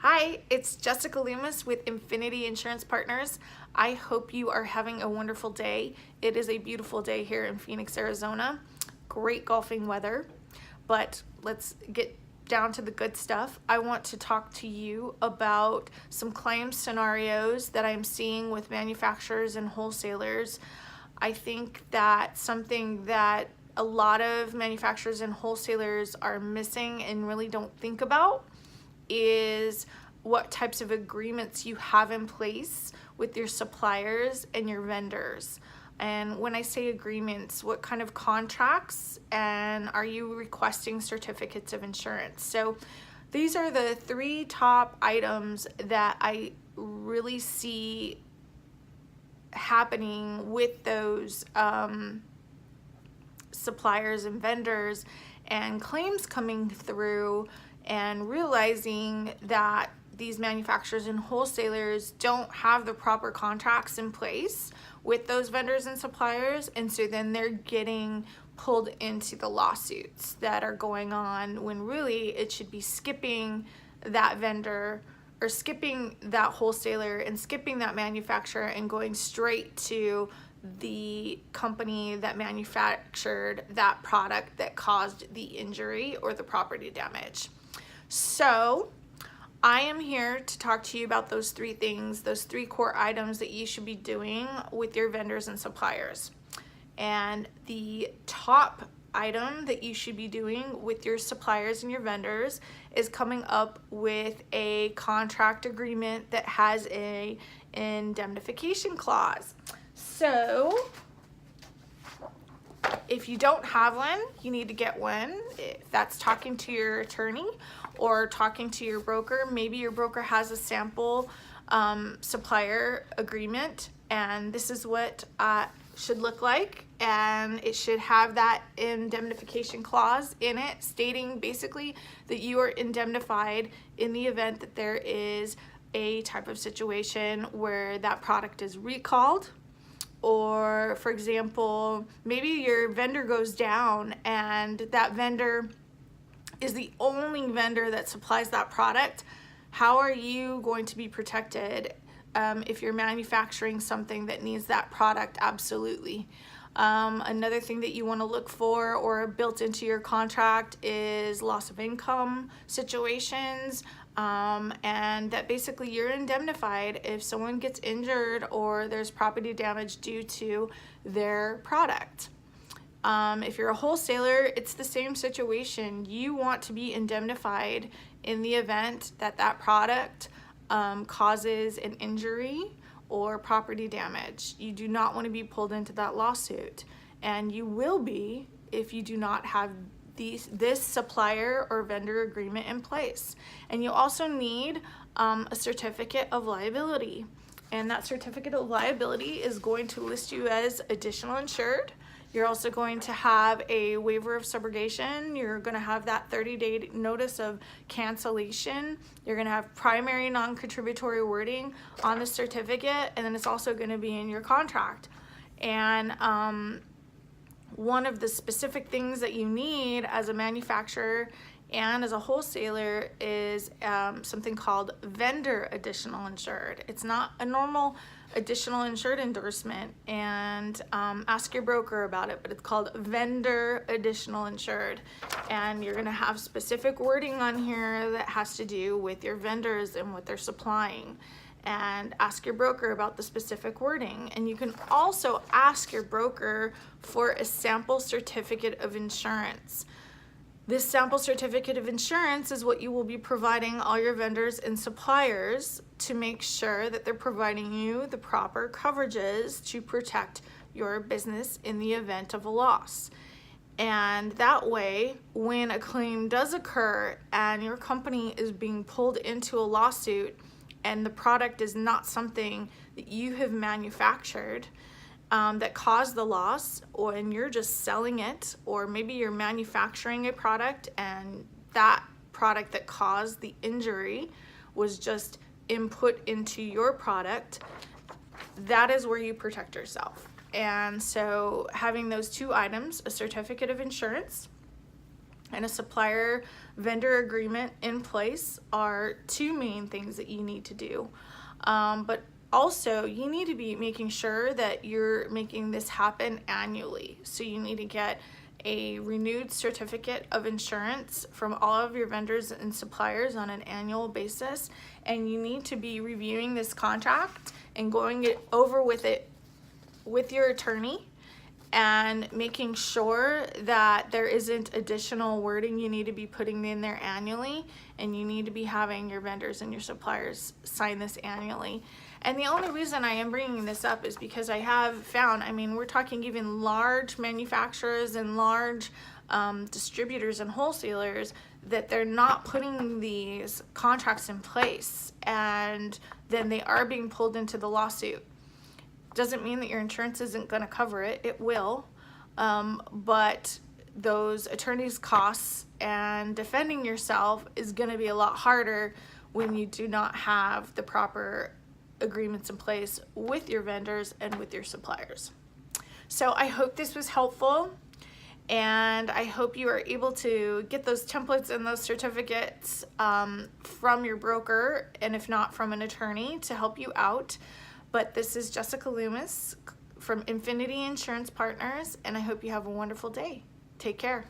Hi, it's Jessica Loomis with Infinity Insurance Partners. I hope you are having a wonderful day. It is a beautiful day here in Phoenix, Arizona. Great golfing weather, but let's get down to the good stuff. I want to talk to you about some claim scenarios that I'm seeing with manufacturers and wholesalers. I think that something that a lot of manufacturers and wholesalers are missing and really don't think about is what types of agreements you have in place with your suppliers and your vendors. And when I say agreements, what kind of contracts, and are you requesting certificates of insurance? So these are the three top items that I really see happening with those suppliers and vendors, and claims coming through and realizing that these manufacturers and wholesalers don't have the proper contracts in place with those vendors and suppliers, and so then they're getting pulled into the lawsuits that are going on when really it should be skipping that vendor or skipping that wholesaler and skipping that manufacturer and going straight to the company that manufactured that product that caused the injury or the property damage. So I am here to talk to you about those three things, those three core items that you should be doing with your vendors and suppliers. And the top item that you should be doing with your suppliers and your vendors is coming up with a contract agreement that has an indemnification clause. So if you don't have one, you need to get one. If that's talking to your attorney or talking to your broker, maybe your broker has a sample supplier agreement, and this is what should look like, and it should have that indemnification clause in it stating basically that you are indemnified in the event that there is a type of situation where that product is recalled. Or for example, maybe your vendor goes down and that vendor is the only vendor that supplies that product. How are you going to be protected if you're manufacturing something that needs that product? Absolutely. Another thing that you want to look for or built into your contract is loss of income situations, and that basically you're indemnified if someone gets injured or there's property damage due to their product. If you're a wholesaler, it's the same situation. You want to be indemnified in the event that that product causes an injury or property damage. You do not want to be pulled into that lawsuit, and you will be if you do not have this supplier or vendor agreement in place. And you also need a certificate of liability, and that certificate of liability is going to list you as additional insured. You're also going to have a waiver of subrogation. You're going to have that 30-day notice of cancellation. You're going to have primary non-contributory wording on the certificate, and then it's also going to be in your contract. And one of the specific things that you need as a manufacturer and as a wholesaler is something called vendor additional insured. It's not a normal additional insured endorsement, and ask your broker about it, but it's called vendor additional insured, and you're going to have specific wording on here that has to do with your vendors and what they're supplying, and ask your broker about the specific wording. And you can also ask your broker for a sample certificate of insurance. This sample certificate of insurance is what you will be providing all your vendors and suppliers to make sure that they're providing you the proper coverages to protect your business in the event of a loss. And that way, when a claim does occur and your company is being pulled into a lawsuit and the product is not something that you have manufactured, that caused the loss, or and you're just selling it, or maybe you're manufacturing a product and that product that caused the injury was just input into your product, that is where you protect yourself. And so having those two items, a certificate of insurance and a supplier vendor agreement in place are two main things that you need to do. But also, you need to be making sure that you're making this happen annually. So you need to get a renewed certificate of insurance from all of your vendors and suppliers on an annual basis, and you need to be reviewing this contract and going over with it with your attorney and making sure that there isn't additional wording you need to be putting in there annually, and you need to be having your vendors and your suppliers sign this annually. And the only reason I am bringing this up is because I have found, I mean, we're talking even large manufacturers and large distributors and wholesalers, that they're not putting these contracts in place, and then they are being pulled into the lawsuit. Doesn't mean that your insurance isn't going to cover it. It will, but those attorneys' costs and defending yourself is going to be a lot harder when you do not have the proper agreements in place with your vendors and with your suppliers. So I hope this was helpful, and I hope you are able to get those templates and those certificates from your broker, and if not, from an attorney to help you out. But this is Jessica Loomis from Infinity Insurance Partners, and I hope you have a wonderful day. Take care.